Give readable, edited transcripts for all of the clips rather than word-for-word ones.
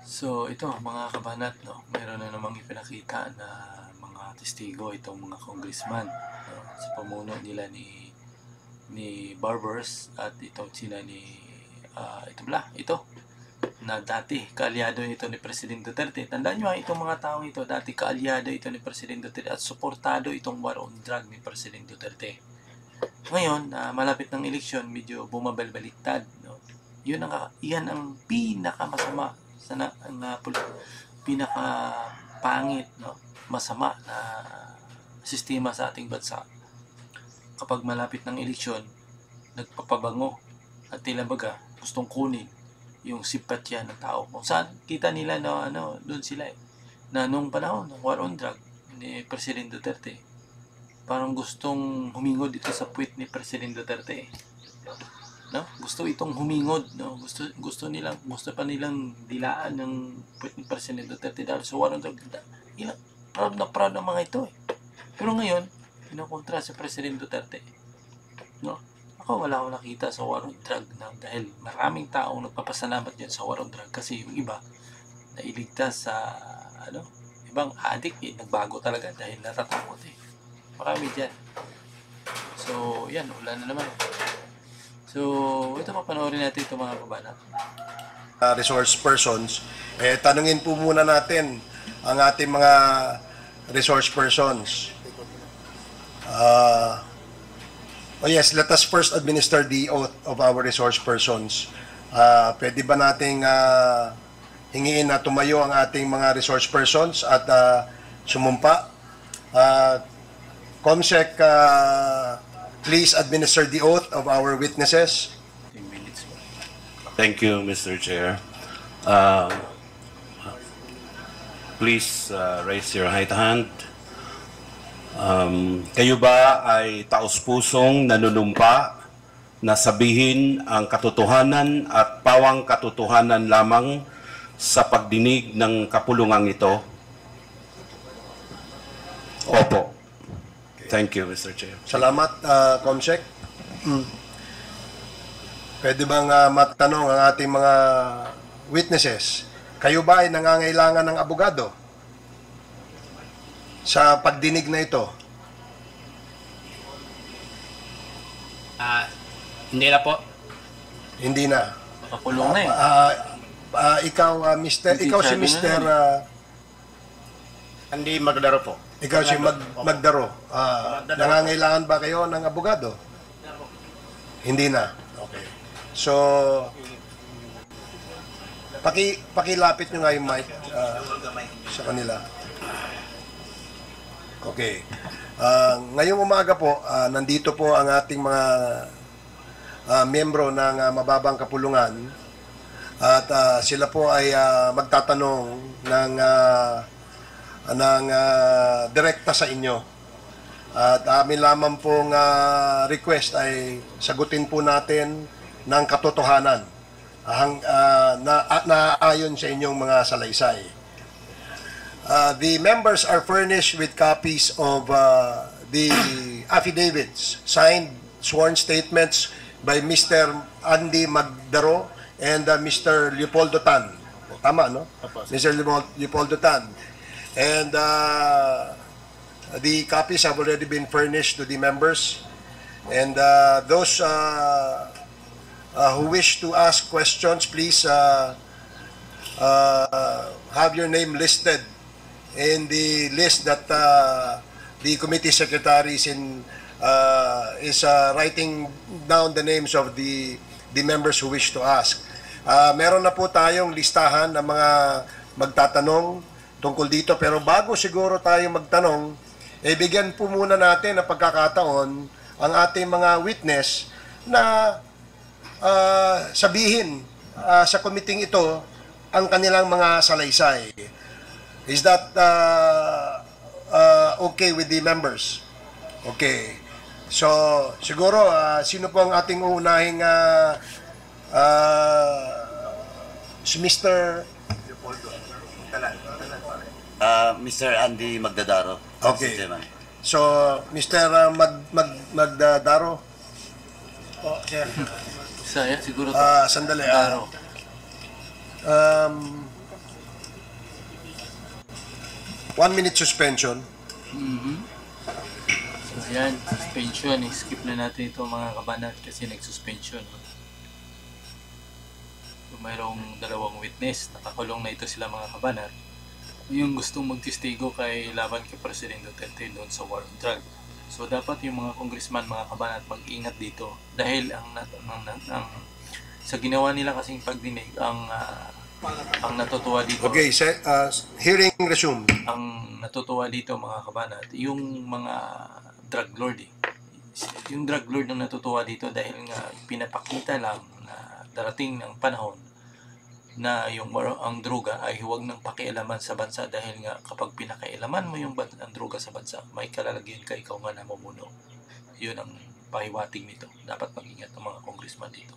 So ito mga kabanat, no, mayroon na namang ipinakita na mga testigo itong mga congressman, no, sa pamuno nila ni Barbers at itong sina ni ito na dati kaalyado ito ni Presidente Duterte. Tandaan nyo itong mga taong ito, dati kaalyado ito ni Presidente Duterte at suportado itong war on drug ni Presidente Duterte. Ngayon, malapit ng eleksyon, medyo bumabalik-baliktad, no? Iyan ang pinakamasama pinakapangit, no, masama na sistema sa ating bansa. Kapag malapit ng eleksyon, nagpapabango at tila baga gustong kunin yung simpatya ng tao. Kung saan kita nila na doon sila na nung panahon ng war on drug ni President Duterte, parang gustong humingod ito sa puwit ni President Duterte. No? Gusto itong humingod, no? Gusto pa nilang dilaan ng puwit ni President Duterte dahil sa war on drug. Proud na mga ito Pero ngayon, kinukontra si President Duterte. No? Ako wala akong nakita sa war on drug dahil maraming taong nagpapasalamat dyan sa war on drug kasi yung iba nailigtas sa ibang addict nagbago talaga dahil natatakot marami dyan. So yan, wala na naman. So ito, mapanoorin natin ito mga kabanat. Resource persons, tanungin po muna natin ang ating mga resource persons. Yes, let us first administer the oath of our resource persons. Pwede ba nating hingiin na tumayo ang ating mga resource persons at sumumpa? Comsec, please administer the oath of our witnesses. Thank you, Mr. Chair. Please raise your right hand. Kayo ba ay taos-pusong nanunumpa na sabihin ang katotohanan at pawang katotohanan lamang sa pagdinig ng kapulungang ito? Opo. Thank you, Mr. Chair. Salamat, Comsec. Pwede bang matanong ang ating mga witnesses, kayo ba ay nangangailangan ng abogado sa pagdinig na ito? Hindi na po. Hindi na. Makakulong na Ikaw, ikaw si Mr. Hindi magdaro po. Ikaw si Magdaro. Nangangailangan ba kayo ng abogado? Hindi na. Okay. So, pakilapit nyo nga yung mic sa kanila. Okay. Ngayong umaga po, nandito po ang ating mga miyembro ng mababang kapulungan at sila po ay magtatanong ng direkta sa inyo. At amin lamang pong request ay sagutin po natin ng katotohanan na ayon sa inyong mga salaysay. The members are furnished with copies of the affidavits, signed sworn statements by Mr. Andy Magdaro and Mr. Leopoldo Tan. Tama, no? Mr. Leopoldo Tan. And the copies have already been furnished to the members. And those who wish to ask questions, please have your name listed in the list that the committee secretary is writing down the names of the members who wish to ask. Meron na po tayong listahan ng mga magtatanong tungkol dito, pero bago siguro tayo magtanong, bigyan po muna natin ng pagkakataon ang ating mga witness na sabihin sa committee ito ang kanilang mga salaysay. Is that okay with the members? Okay. So, siguro, sino po ang ating uunahing si Mr. Mr. Andy Magdadaro. Okay. So, Mr. Magdadaro. Oh, sir. Saya siguro Sandali. 1 minute suspension. So, ayan, suspension. Skip na natin ito mga kabanat kasi nag-suspension. So, mayroong dalawang witness. Nakakulong na ito sila mga kabanat. Yung gustong magtestigo kay laban kay President Duterte doon sa war on drug. So, dapat yung mga congressman, mga kabanat, mag-ingat dito. Dahil sa ginawa nila kasing pagdinig, ang natutuwa dito, Okay, hearing resumed. ang natutuwa dito mga kabanat, yung mga drug lord yung drug lord ang natutuwa dito dahil nga pinapakita lang na darating ng panahon na ang droga ay huwag nang pakialaman sa bansa dahil nga kapag pinakailaman mo ang droga sa bansa, may kalalagyan ka ikaw nga namumuno. Yun ang pahiwatig nito. Dapat mag-ingat ang mga congressman dito.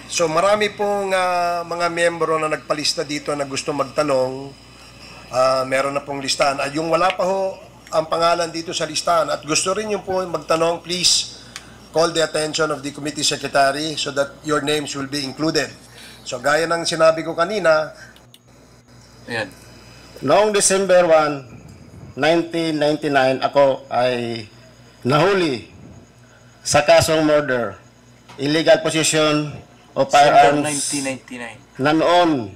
So marami pong mga miyembro na nagpalista dito na gusto magtanong. Meron na pong listahan. At yung wala pa ho ang pangalan dito sa listahan at gusto rin yung po magtanong, please call the attention of the committee secretary so that your names will be included. So gaya ng sinabi ko kanina, Ayan. Noong December 1, 1999, ako ay nahuli sa kasong murder, illegal possession of December firearms 1999. na noon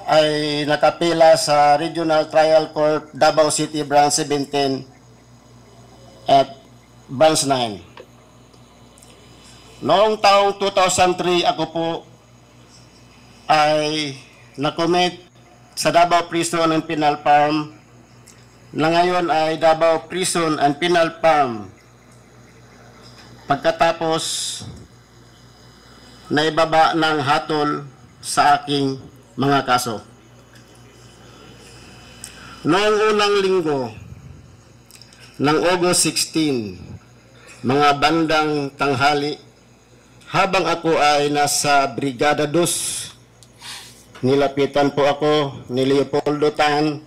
ay nakapila sa Regional Trial Court, Davao City, Branch 17 at Branch 9. Noong taong 2003, ako po ay nakomit sa Davao Prison and Penal Farm na ngayon ay Davao Prison and Penal Farm. Pagkatapos na ibaba ng hatol sa aking mga kaso. Noong unang linggo ng August 16, mga bandang tanghali, habang ako ay nasa Brigada 2, nilapitan po ako ni Leopoldo Tan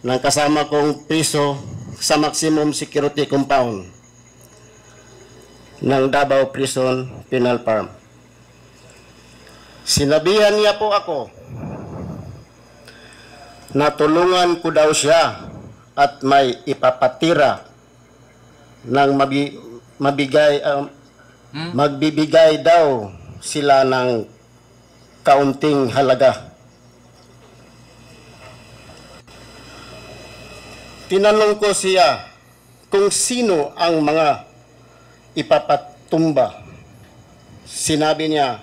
ng kasama kong piso sa maximum security compound ng Davao Prison Penal Farm. Sinabihan niya po ako na tulungan ko daw siya at may ipapatira ng magbibigay daw sila ng kaunting halaga. Tinanong ko siya kung sino ang mga ipapatumba. Sinabi niya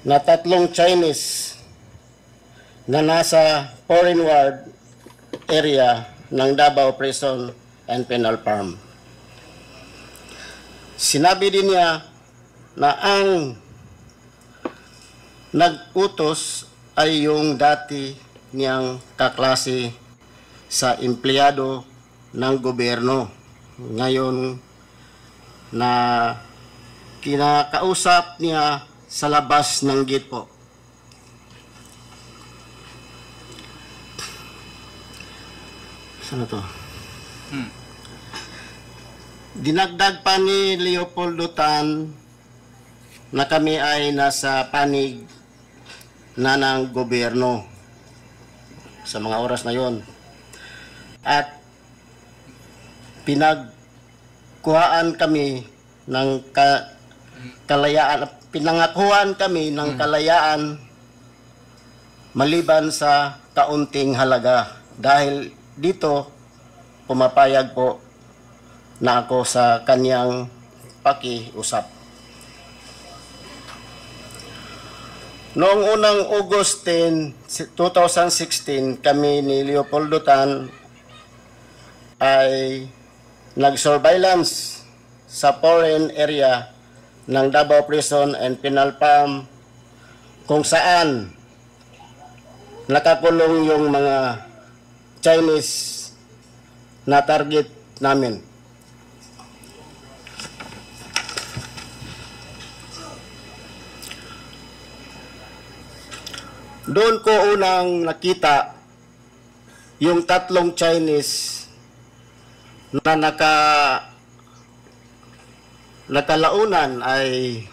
na 3 Chinese na nasa foreign ward area ng Davao Prison and Penal Farm. Sinabi din niya na ang nag-utos ay yung dati niyang kaklase sa empleyado ng gobyerno. Ngayon na kinakausap niya sa labas ng gate po. Saan to? Dinagdag pa ni Leopoldo Tan na kami ay nasa panig na ng gobyerno sa mga oras na yon. At pinagkuhaan kami ng kalayaan, pinangakuhan kami ng kalayaan maliban sa kaunting halaga. Dahil dito, pumapayag po na ako sa kanyang pakiusap. Noong unang August 10, 2016, kami ni Leopoldo Tan ay nag-surveillance sa foreign area ng Davao Prison and Penal Farm kung saan nakakulong yung mga Chinese na target namin. Doon ko unang nakita yung 3 Chinese na nakalaunan ay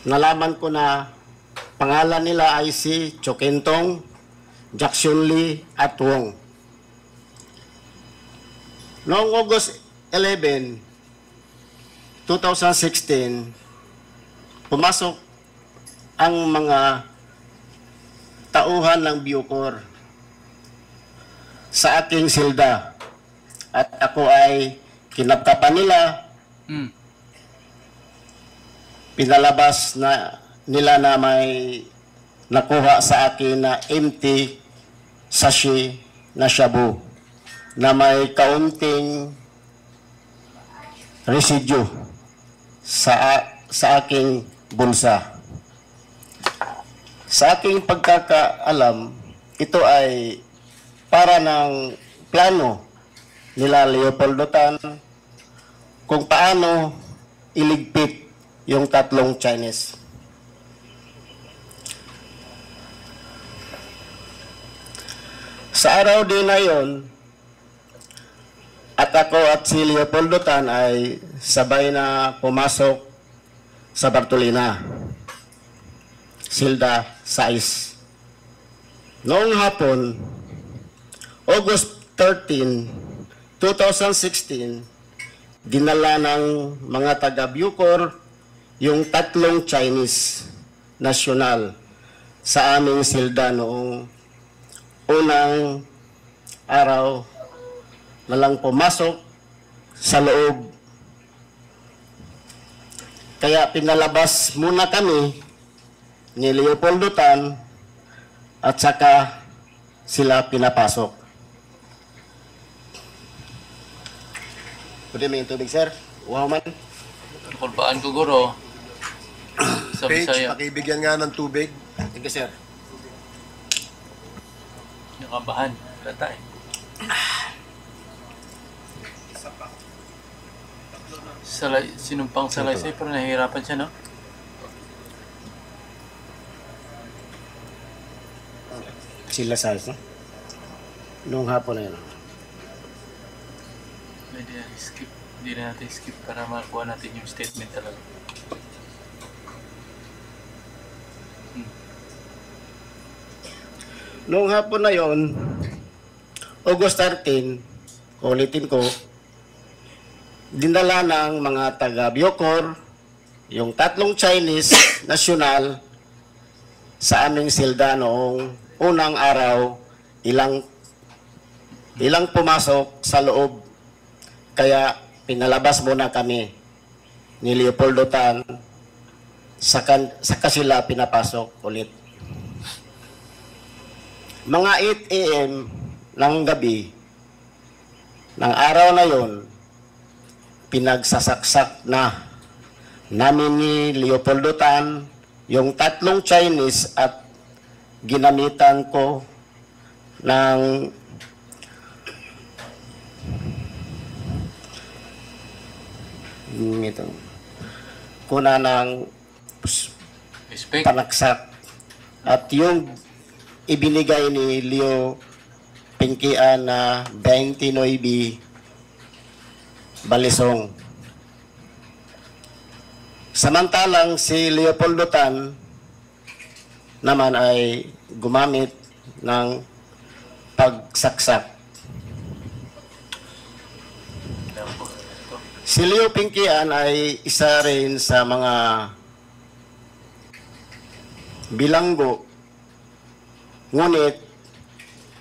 nalaman ko na pangalan nila ay si Chokentong, Jackson Lee at Wong. Noong August 11, 2016, pumasok ang mga tauhan ng Bucor sa aking silda at ako ay kinapkapan nila. Pinalabas na nila na may nakuha sa akin na empty sachet na shabu na may kaunting residue sa aking bulsa. Sa aking pagkakaalam, ito ay para ng plano nila Leopoldo Tan kung paano iligpit yung tatlong Chinese. Sa araw din na yon, at ako at si Leopoldo Tan ay sabay na pumasok sa Bartolina, Silda 6. Noong hapon, August 13, 2016, dinala ng mga taga-Bucor yung tatlong Chinese national sa aming silda noong unang araw na lang pumasok sa loob. Kaya pinalabas muna kami ni Leopoldo Tan at saka sila pinapasok. Pwede may tubig, sir? Wow man. Kulbaan ko, Guro. Sa Page, Bisaya. pakibigyan nga ng tubig. Thank you, sir. Nakabahan. Tatay. Sinumpang salaysay, pero nahihirapan siya, no? Sila size, no? Noong hapon na yun. Hindi na skip. Hindi na natin skip para makuha natin yung statement talaga. Noong hapon na yon, August 13, ulitin ko, dinala ng mga taga-Bucor yung tatlong Chinese national sa aming silda noong unang araw, ilang pumasok sa loob. Kaya pinalabas muna kami ni Leopoldo Tan, saka sila pinapasok ulit. Mga 8 a.m. ng gabi, ng araw na yon, pinagsasaksak na namin ni Leopoldo Tan yung tatlong Chinese at ginamitan ko ng kuna ng Respect. panaksak at yung ibinigay ni Leo Pinkian na 29 balisong. Samantalang si Leopoldo Tan naman ay gumamit ng pagsaksak. Si Leo Pinkian ay isa rin sa mga bilanggo. Ngunit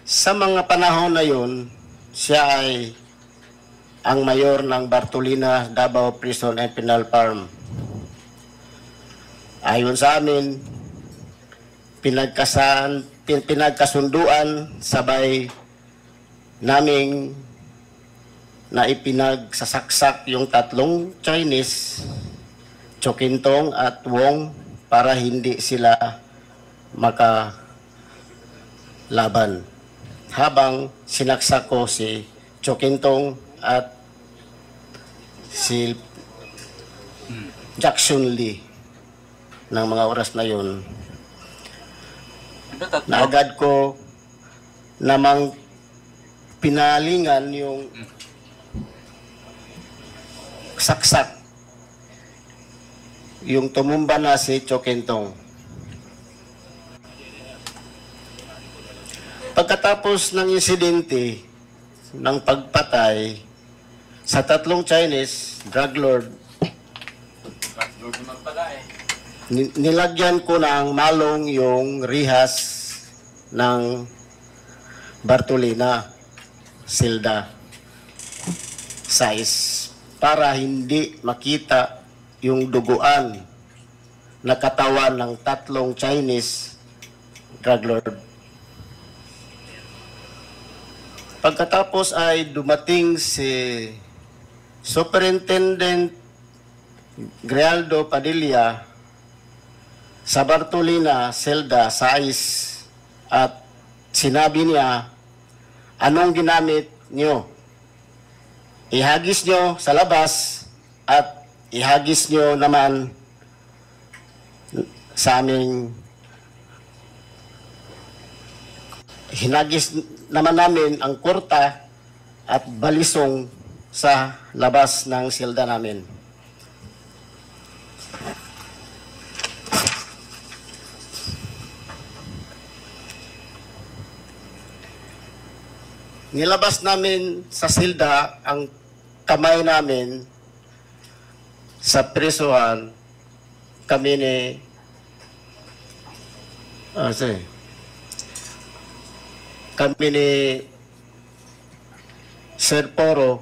sa mga panahon na yun, siya ay ang mayor ng Bartolina, Davao Prison and Penal Farm. Ayon sa amin, pinagkasunduan sabay naming na ipinagsasaksak yung tatlong Chinese, Chokintong at Wong, para hindi sila makalaban. Habang sinaksak ko si Chokintong at si Jackson Lee ng mga oras na yun, Diba tatlo? na agad ko namang pinalingan yung saksak, yung tumumba na si Chokintong. Pagkatapos ng insidente ng pagpatay sa 3 Chinese drug lord, nilagyan ko ng malong yung rihas ng Bartolina Silda size para hindi makita yung duguan na katawan ng 3 Chinese drug lord. Pagkatapos ay dumating si Superintendent Grialdo Padilla sa Bartolina Celda size at sinabi niya, anong ginamit nyo? Ihagis nyo sa labas at ihagis nyo naman sa aming hinagis naman namin ang kurta at balisong sa labas ng silda namin. Nilabas namin sa silda ang kamay namin sa prisuhan. Kami ni kami ni Sir Poro,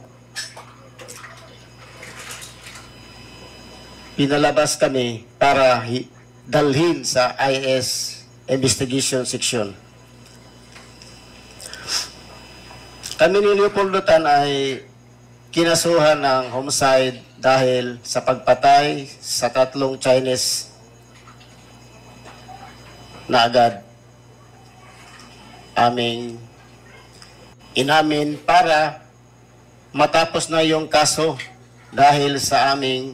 pinalabas kami para dalhin sa IS Investigation Section. Kami ni Leopoldo Tan ay kinasuhan ng homicide dahil sa pagpatay sa 3 Chinese na agad aming inamin para matapos na yung kaso dahil sa aming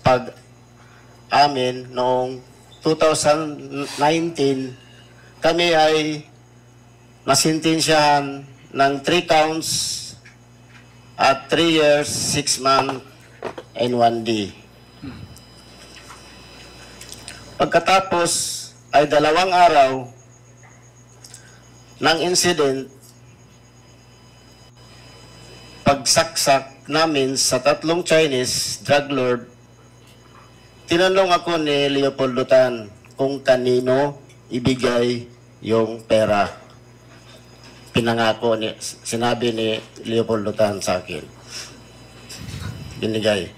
pag-amin noong 2019 kami ay nasintensyahan ng 3 counts at 3 years, 6 months, and 1 day. Pagkatapos ay 2 araw ng incident, pagsaksak namin sa 3 Chinese drug lord, tinanong ako ni Leopoldo Tan kung kanino ibigay yung pera. Pinangako sinabi ni Leopoldo Tan sa akin. Binigay.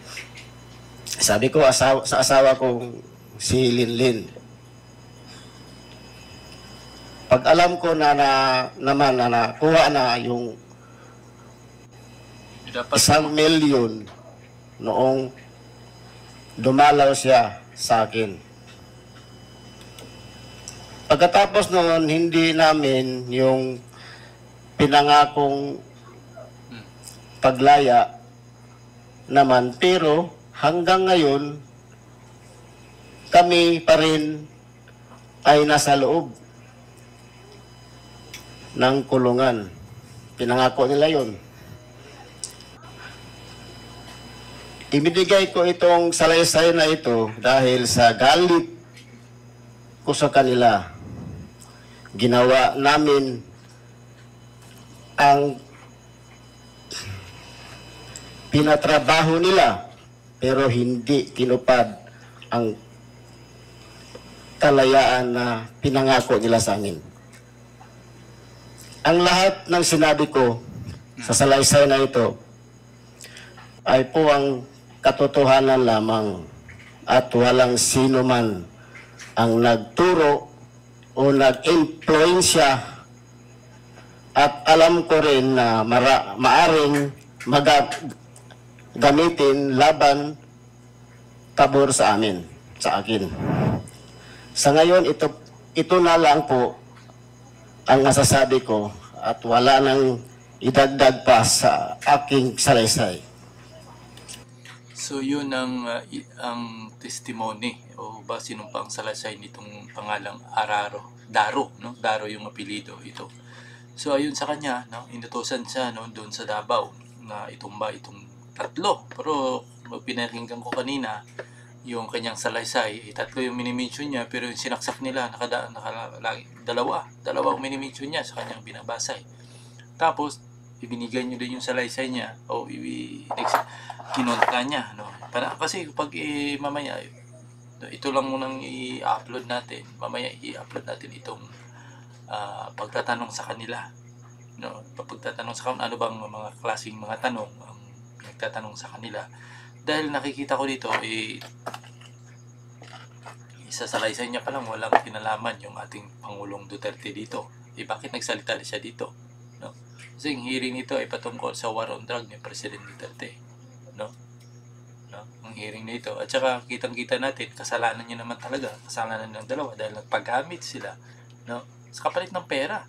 Sabi ko sa asawa kong si Linlin. Pag alam ko na naman na nakuha na yung 1 milyon noong dumalaw siya sa akin. Pagkatapos noon, hindi namin yung pinangakong paglaya naman, pero hanggang ngayon kami pa rin ay nasa loob ng kulungan. Pinangako nila yon. Ibinigay ko itong salaysay na ito dahil sa galit ko sa kanila. Ginawa namin ang pinatrabaho nila pero hindi tinupad ang kalayaan na pinangako nila sa amin. Ang lahat ng sinabi ko sa salaysay na ito ay po ang katotohanan lamang at walang sino man ang nagturo o nag-influensya. At alam ko rin na maaring gamitin laban pabor sa amin, sa akin. Sa ngayon, ito na lang po ang masasabi ko at wala nang idagdag pa sa aking salaysay. So yun ang testimony o ba sinumpang salaysay nitong pangalang Daro, no? Daro yung apelyido ito. So ayun sa kanya, no, inutusan siya no doon sa Davao na itumba itong 3. Pero pinakinggan ko kanina, yung kanyang salaysay, tatlo yung minimension niya, pero yung sinaksak nila, dalawa ang minimension niya sa kanyang binabasay. Tapos, ibinigay niyo din yung salaysay niya, o kinonta niya, no? Kasi pag mamaya, ito lang munang i-upload natin, mamaya i-upload natin itong pagtatanong sa kanila, no? Pagtatanong sa kanila, ano bang mga klaseng mga tanong ang nagtatanong sa kanila. Dahil nakikita ko dito, isa sa salaysay niya pa lang, walang kinalaman yung ating Pangulong Duterte dito. Bakit nagsalita siya dito? No? Kasi yung hearing nito ay patungkol sa war on drug ni President Duterte. No? Ang hearing nito. At saka kitang-kita natin, kasalanan niya naman talaga. Kasalanan ng dalawa dahil nagpaggamit sila, no? Sa kapalit ng pera.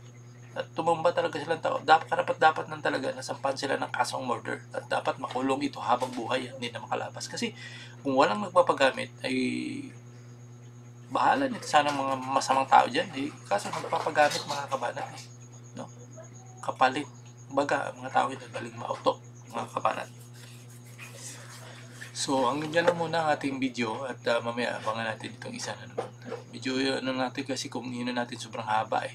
At tumumba talaga silang tao. Dapat nang talaga nasampan sila ng kasong murder. At dapat makulong ito habang buhay. Hindi na makalabas. Kasi kung walang nagpapagamit, ay bahala nito sana mga masamang tao dyan. Kaso nagpapagamit mga kabanat. No? Kapalit. Baga, mga tao ito galing mauto. Mga kabanat. So, hanggang dyan lang muna ang ating video. At mamaya abangan natin itong isa na naman. Medyo natin kasi kung hino natin sobrang haba